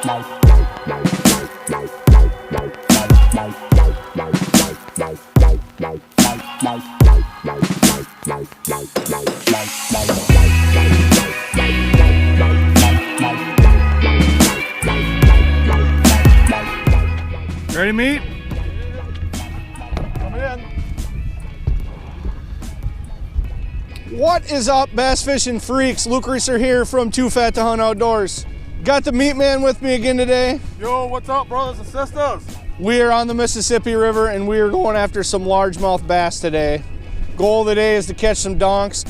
Ready, Meat? Coming in. What is up, bass fishing freaks? Luke Reeser here from Too Fat to Hunt Outdoors. Got the Meatman with me again today. Yo, what's up, brothers and sisters? We are on the Mississippi River and we are going after some largemouth bass today. Goal of the day is to catch some donks.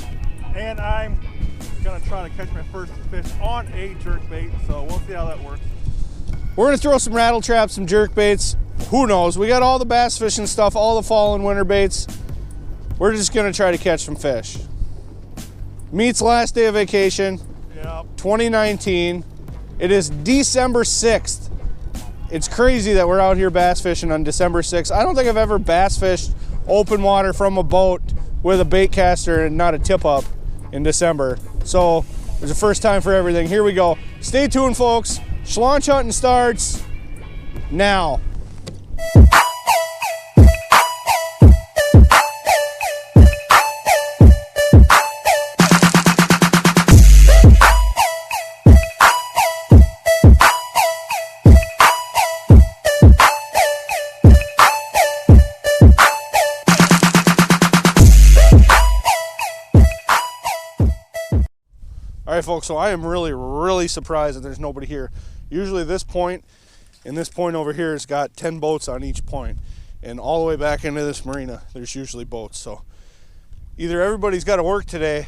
And I'm gonna try to catch my first fish on a jerkbait, so we'll see how that works. We're gonna throw some rattle traps, some jerkbaits. Who knows? We got all the bass fishing stuff, all the fall and winter baits. We're just gonna try to catch some fish. Meat's last day of vacation, Yep. 2019. It is December 6th. It's crazy that we're out here bass fishing on December 6th. I don't think I've ever bass fished open water from a boat with a bait caster and not a tip up in December. So it's the first time for everything. Here we go. Stay tuned, folks. Schlaunch hunting starts now. All right, folks, so I am really surprised that there's nobody here. Usually this point and this point over here has got 10 boats on each point, and all the way back into this marina there's usually boats. So either everybody's got to work today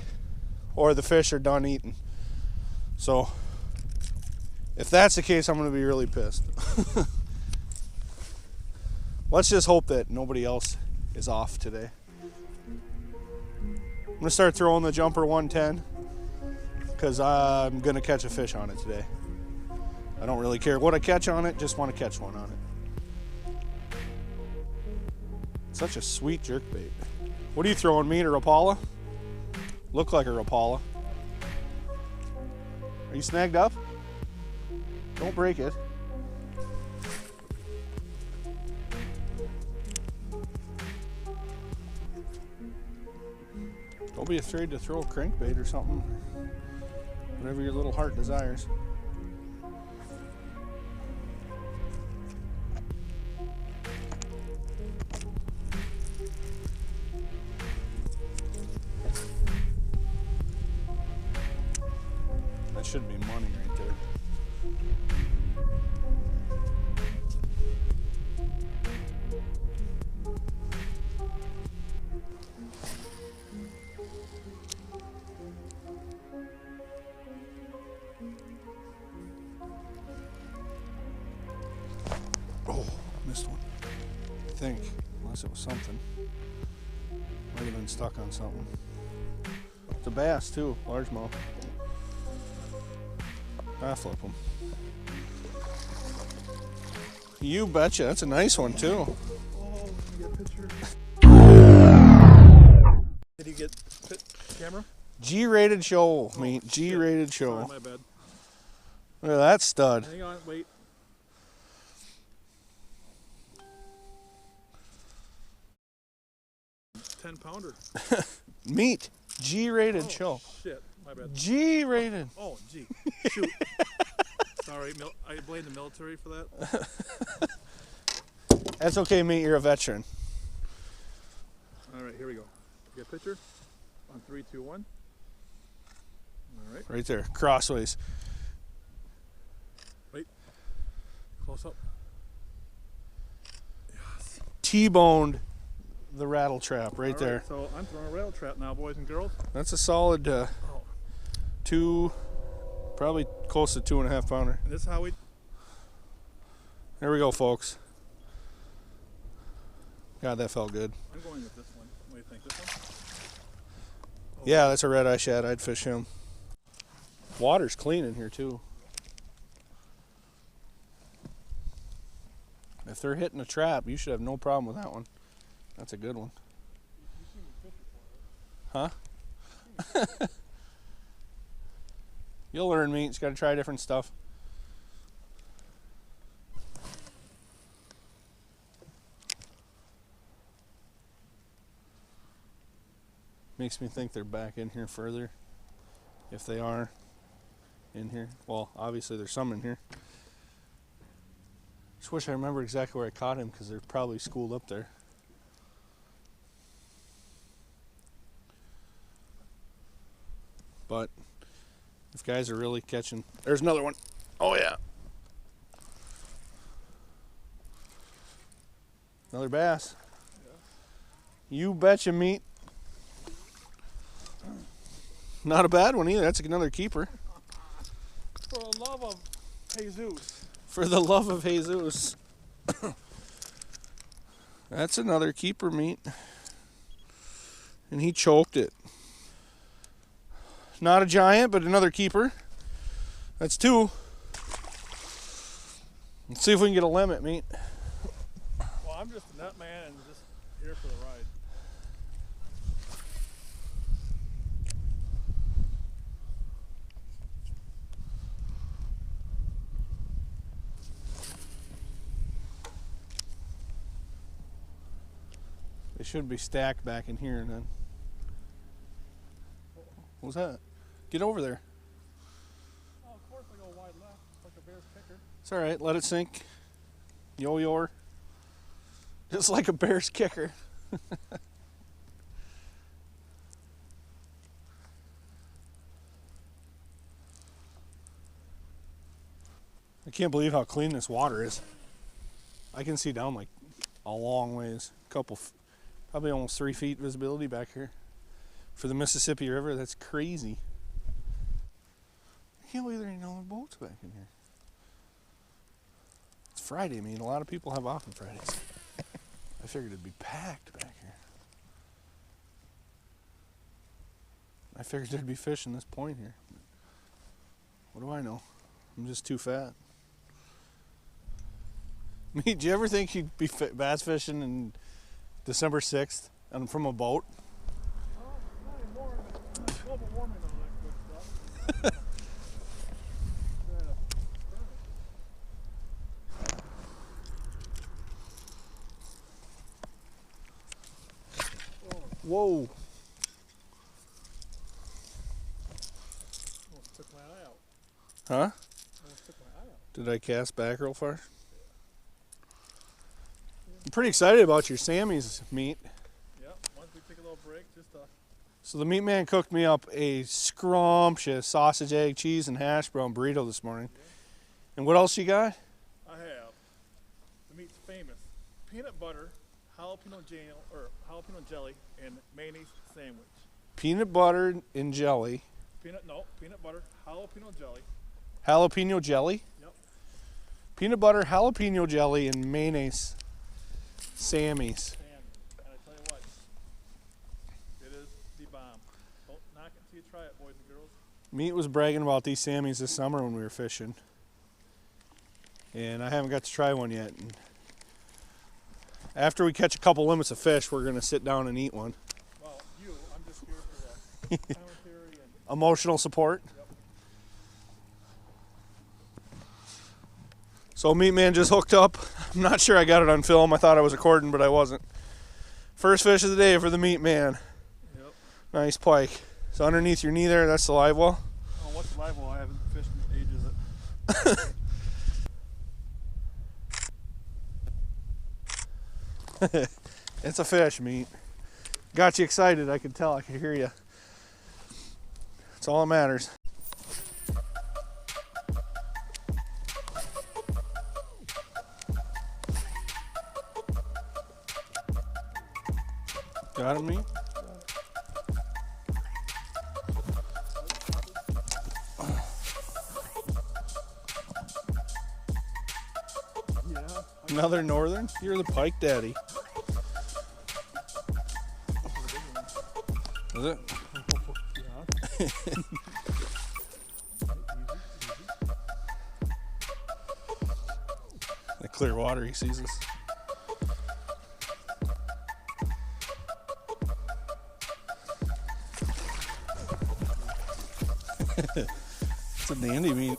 or the fish are done eating. So if that's the case, I'm going to be really pissed. Let's just hope that nobody else is off today. I'm going to start throwing the jumper 110 because I'm going to catch a fish on it today. I don't really care what I catch on it, just want to catch one on it. Such a sweet jerkbait. What are you throwing, Meat, or RAPALA? Look like a RAPALA. Are you snagged up? Don't break it. Don't be afraid to throw a crankbait or something. Whatever your little heart desires. That should be money right there. Oh, missed one. I think, unless it was something. Might have been stuck on something. It's a bass too, largemouth. I flip them. You betcha, that's a nice one too. Oh, you get a picture. Did you get camera? G-rated show, Meat. G-rated show. Sorry, my bad. Look at that stud. Hang on, wait. $10-pounder. Meat. G-rated Oh, show. shit, my bad. G-rated. Oh, gee. Shoot. Sorry, I blame the military for that. That's okay, Meat. You're a veteran. All right, here we go. Get a picture on 3, 2, 1. All right. Right there, crossways. Wait. Close up. Yes. T-boned the rattle trap right All there. So I'm throwing a rattle trap now, boys and girls. That's a solid probably close to 2.5 pounder. And this is how we. There we go, folks. God, that felt good. I'm going with this one. What do you think? This one? Oh, Yeah, that's a red eye shad. I'd fish him. Water's clean in here too. If they're hitting a trap, you should have no problem with that one. That's a good one. Huh? You'll learn, Meat. Just got to try different stuff. Makes me think they're back in here further. If they are in here. Well, obviously there's some in here. Just wish I remember exactly where I caught him because they're probably schooled up there. But if guys are really catching... There's another one. Oh yeah. Another bass. Yeah. You betcha, meat. Not a bad one either. That's another keeper. For the love of Jesus. For the love of Jesus. That's another keeper, meat. And he choked it. Not a giant, but another keeper. That's two. Let's see if we can get a limit, meat. Well, I'm just a nut man and just here for the ride. They should be stacked back in here then. What was that? Get over there. Oh, of course I go wide left. It's like a bear's kicker. It's all right. Let it sink. Yo-yoer. Just like a bear's kicker. I can't believe how clean this water is. I can see down like a long ways. Probably almost 3 feet visibility back here. For the Mississippi River, that's crazy. I can't believe there ain't no boats back in here. It's Friday, a lot of people have off on Fridays. I figured it'd be packed back here. I figured there'd be fish in this point here. What do I know? I'm just too fat. Did you ever think you'd be bass fishing in December 6th and from a boat? Not anymore. Global warming and all that good stuff. Whoa. Almost took my eye out. Huh? Almost took my eye out. Did I cast back real far? I'm pretty excited about your Sammy's meat. Yep, once we take a little break, just So the Meatman cooked me up a scrumptious sausage, egg, cheese, and hash brown burrito this morning. Yeah. And what else you got? I have the meat's famous peanut butter, jalapeno jelly, and mayonnaise sandwich. Peanut butter and jelly. Peanut butter, jalapeno jelly. Jalapeno jelly? Yep. Peanut butter, jalapeno jelly, and mayonnaise Sammy's. And I tell you what, it is the bomb. Don't knock it until you try it, boys and girls. Meat was bragging about these Sammy's this summer when we were fishing. And I haven't got to try one yet. And after we catch a couple limits of fish, we're going to sit down and eat one. Well, I'm just here for the commentary and emotional support. Yep. So Meatman just hooked up. I'm not sure I got it on film. I thought I was recording, but I wasn't. First fish of the day for the Meatman. Yep. Nice pike. So underneath your knee there, that's the live well. Oh, what's the live well? I haven't fished in ages. It's a fish, Meat. Got you excited, I could tell, I could hear you. That's all that matters. Got him, Meat? Yeah. Another northern? You're the pike daddy. Is it? Yeah. The clear water, he sees us. It's a dandy, Meat.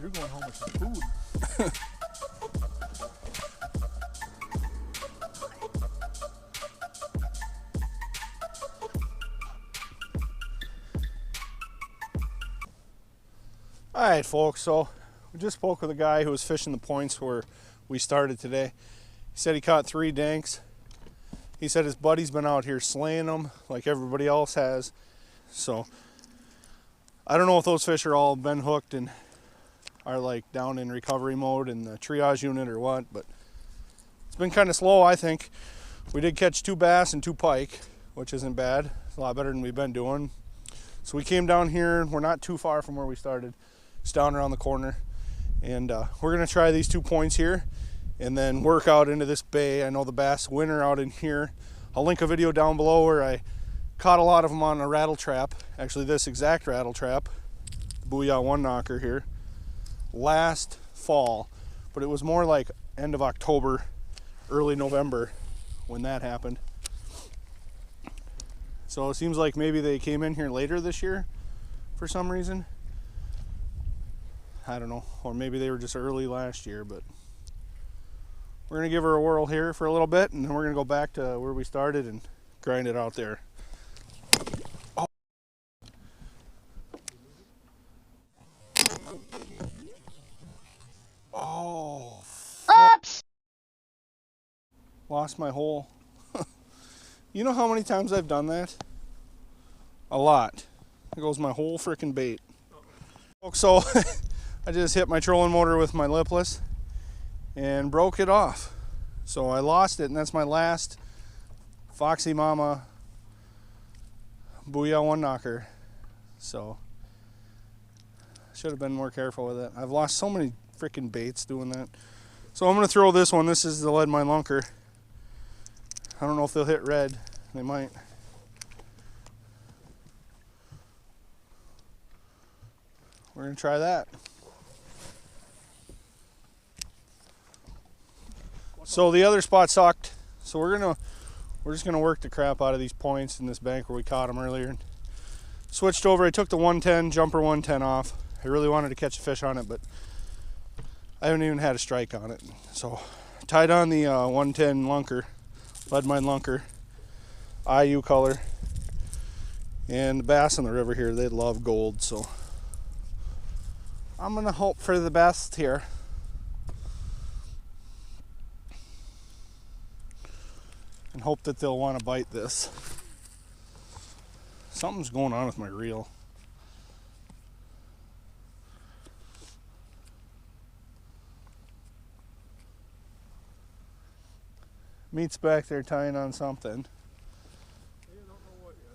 You're going home with some food. Alright folks, so we just spoke with a guy who was fishing the points where we started today. He said he caught 3 danks. He said his buddy's been out here slaying them like everybody else has. So I don't know if those fish are all been hooked and are like down in recovery mode in the triage unit or what, but it's been kind of slow. I think we did catch 2 bass and 2 pike, which isn't bad. It's a lot better than we've been doing. So we came down here. We're not too far from where we started. It's down around the corner. And we're going to try these 2 points here and then work out into this bay. I know the bass winter out in here. I'll link a video down below where I caught a lot of them on a rattle trap. Actually, this exact rattle trap, the BOOYAH 1-knocker here, last fall. But it was more like end of October, early November when that happened. So it seems like maybe they came in here later this year for some reason. I don't know, or maybe they were just early last year, but we're gonna give her a whirl here for a little bit and then we're gonna go back to where we started and grind it out there. Oh. Oh. Oops. Lost my hole. You know how many times I've done that? A lot. There goes my whole freaking bait. So I just hit my trolling motor with my lipless and broke it off. So I lost it, and that's my last Foxy Mama BOOYAH 1-knocker. So should have been more careful with it. I've lost so many freaking baits doing that. So I'm gonna throw this one. This is the lead mine lunker. I don't know if they'll hit red. They might. We're gonna try that. So the other spot sucked. So we're just gonna work the crap out of these points in this bank where we caught them earlier. Switched over. I took the 110 jumper 110 off. I really wanted to catch a fish on it, but I haven't even had a strike on it. So tied on the 110 lunker. Lead mine lunker, IU color, and the bass in the river here, they love gold, so I'm gonna hope for the best here. And hope that they'll want to bite this. Something's going on with my reel. Meat's back there tying on something. You don't know what yet.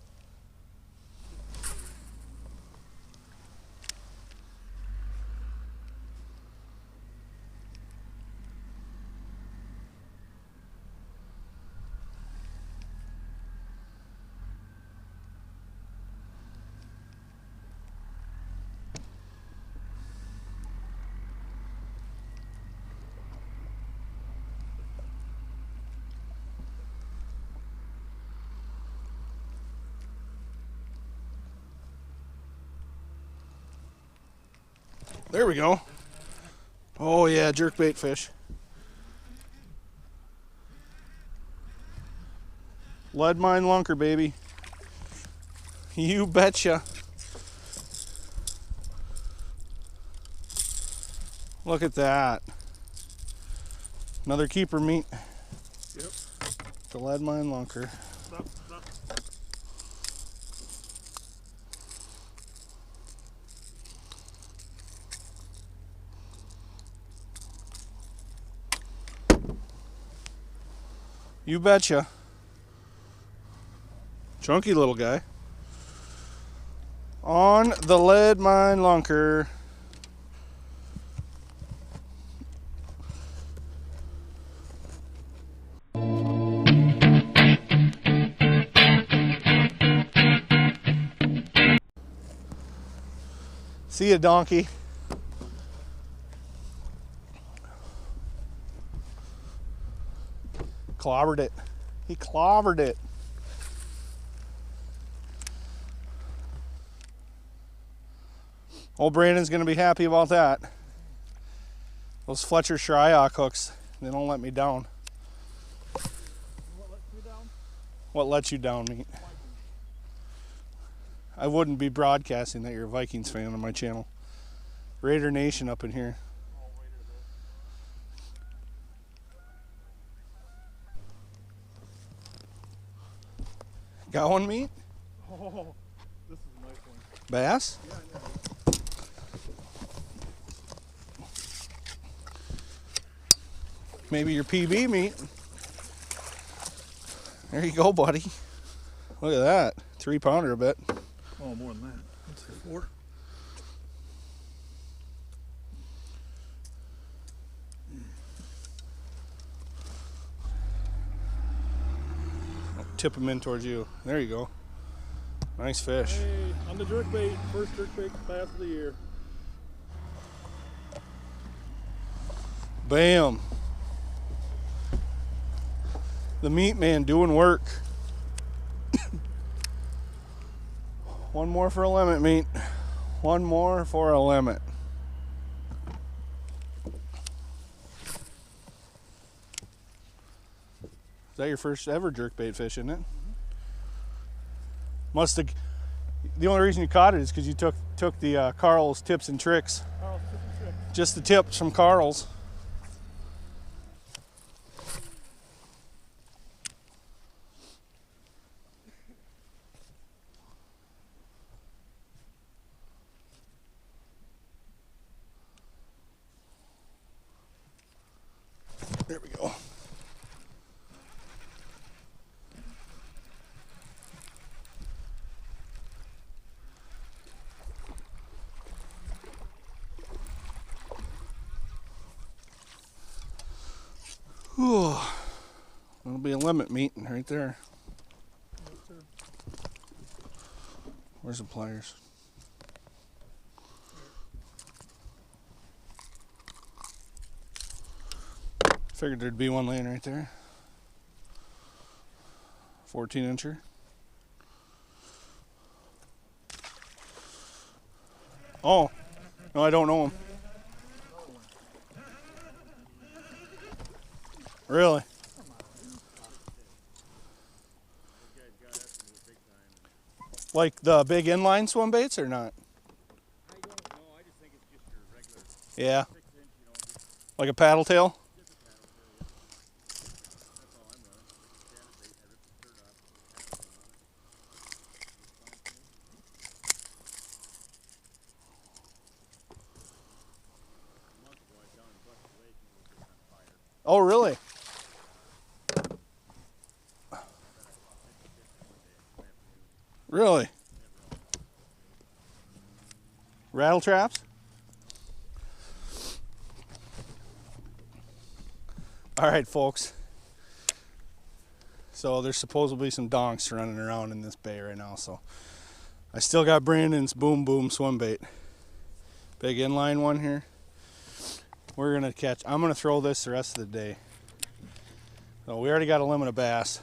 There we go. Oh yeah, jerkbait fish. Lead mine lunker, baby. You betcha. Look at that. Another keeper meat. Yep. The lead mine lunker. Stop, stop. You betcha. Chunky little guy. On the lead mine lunker. See ya, donkey. Clobbered it. He clobbered it. Old Brandon's gonna be happy about that. Those Fletcher Shryock hooks, they don't let me down. What lets you down? What lets you down, meat? I wouldn't be broadcasting that you're a Vikings fan on my channel. Raider Nation up in here. Got one, Meat? Oh, this is a nice one. Bass? Yeah, I know. Maybe your PB, Meat. There you go, buddy. Look at that. 3-pounder, I bet. Oh, more than that. Let's say 4. Tip him in towards you. There you go. Nice fish. Hey, on the jerkbait. First jerkbait bass of the year. Bam. The Meatman doing work. One more for a limit, Meat. One more for a limit. Is that your first ever jerkbait fish, isn't it? Must have. The only reason you caught it is because you took the Carl's tips and tricks. Carl's tips and tricks. Just the tips from Carl's. There we go. Whew. That'll be a limit meeting right there. Yes, sir. Where's the pliers? Figured there'd be one laying right there. 14-incher. Oh, no, I don't know him. Really? Like the big inline swim baits or not? I don't know. I just think it's just your regular Yeah. 6-inch, you know, just Like a paddle tail? a paddle tail. That's all I'm running. Standard bait, I ripped the shirt off, put the paddle tail on it. A month ago, I was down in Buster Lake and it was just on fire. Oh, really? Really? Rattle traps? All right, folks. So there's supposedly some donks running around in this bay right now. So I still got Brandon's Boom Boom swim bait. Big inline one here. We're gonna catch, I'm gonna throw this the rest of the day. So we already got a limit of bass.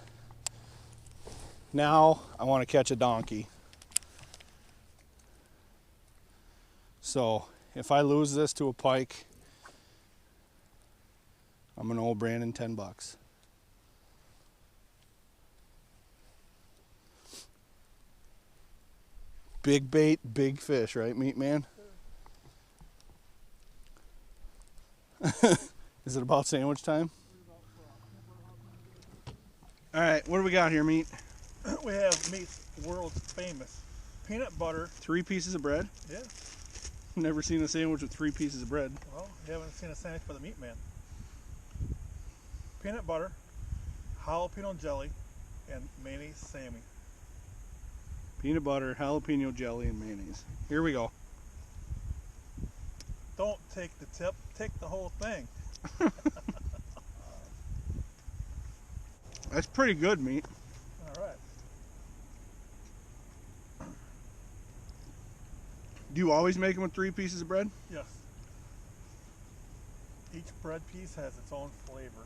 Now I want to catch a donkey. So if I lose this to a pike, I'm gonna owe Brandon 10 bucks. Big bait, big fish, right, Meatman? Is it about sandwich time? All right, what do we got here, Meat? We have Meat's world's famous peanut butter. 3 pieces of bread? Yeah. Never seen a sandwich with 3 pieces of bread. Well, you haven't seen a sandwich by the Meatman. Peanut butter, jalapeno jelly, and mayonnaise Sammy. Peanut butter, jalapeno jelly, and mayonnaise. Here we go. Don't take the tip, take the whole thing. That's pretty good, Meat. All right. Do you always make them with 3 pieces of bread? Yes. Each bread piece has its own flavor.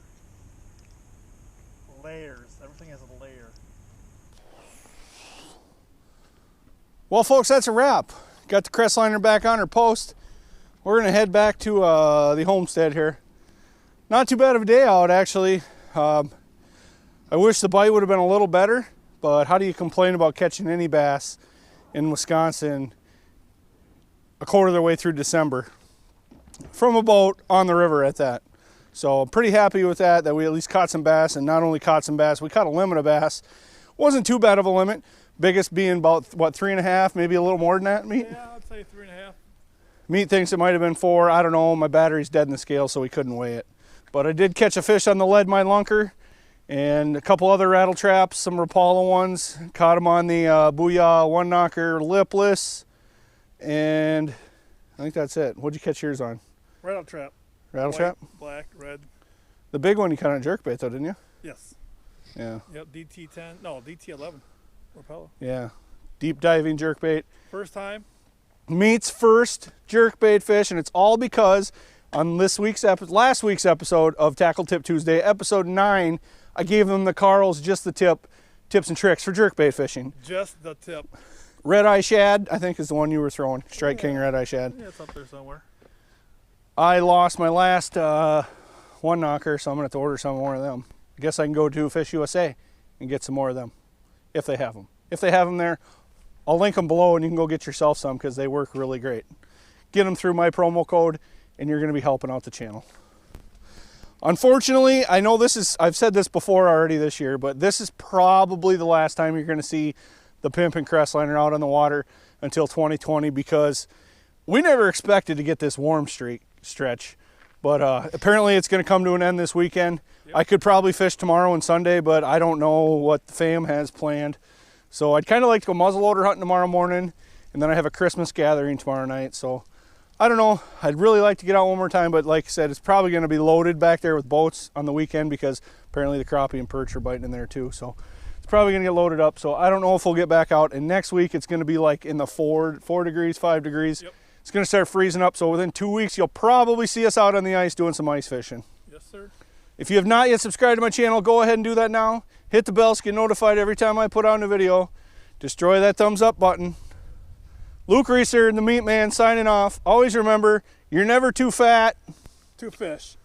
Layers. Everything has a layer. Well, folks, that's a wrap. Got the Crestliner back on her post. We're going to head back to the homestead here. Not too bad of a day out, actually. I wish the bite would have been a little better, but how do you complain about catching any bass in Wisconsin a quarter of the way through December? from a boat on the river at that. So I'm pretty happy with that we at least caught some bass, and not only caught some bass, we caught a limit of bass. Wasn't too bad of a limit. Biggest being about, what, 3.5, maybe a little more than that, Meat? Yeah, I'd say 3.5. Meat thinks it might have been 4. I don't know. My battery's dead in the scale, so we couldn't weigh it. But I did catch a fish on the lead mine lunker and a couple other rattle traps, some Rapala ones. Caught them on the BOOYAH one knocker lipless, and I think that's it. What'd you catch yours on? Rattle trap. Rattle White, trap? Black, red. The big one you caught on jerkbait though, didn't you? Yes. Yeah. Yep, DT10. No, DT11. Rapala. Yeah. Deep diving jerkbait. First time. Meat's first jerkbait fish, and it's all because on last week's episode of Tackle Tip Tuesday, episode 9, I gave them the Carl's Just the Tip tips and tricks for jerkbait fishing. Just the tip. Red eye shad, I think, is the one you were throwing. Strike King red eye shad. Yeah, it's up there somewhere. I lost my last one knocker, so I'm gonna have to order some more of them. I guess I can go to Fish USA and get some more of them, if they have them. If they have them there, I'll link them below and you can go get yourself some because they work really great. Get them through my promo code and you're gonna be helping out the channel. Unfortunately, I know I've said this before already this year, but this is probably the last time you're gonna see the Pimpin Crestliner out on the water until 2020, because we never expected to get this warm stretch. But apparently it's going to come to an end this weekend. Yep. I could probably fish tomorrow and Sunday, but I don't know what the fam has planned. So I'd kind of like to go muzzleloader hunting tomorrow morning, and then I have a Christmas gathering tomorrow night. So I don't know. I'd really like to get out one more time, but like I said, it's probably going to be loaded back there with boats on the weekend because apparently the crappie and perch are biting in there too. So it's probably going to get loaded up. So I don't know if we'll get back out. And next week it's going to be like in the 4 degrees, 5 degrees. Yep. It's going to start freezing up, so within 2 weeks, you'll probably see us out on the ice doing some ice fishing. Yes, sir. If you have not yet subscribed to my channel, go ahead and do that now. Hit the bell so you get notified every time I put out a video. Destroy that thumbs up button. Luke Reeser and the Meatman signing off. Always remember, you're never too fat to fish.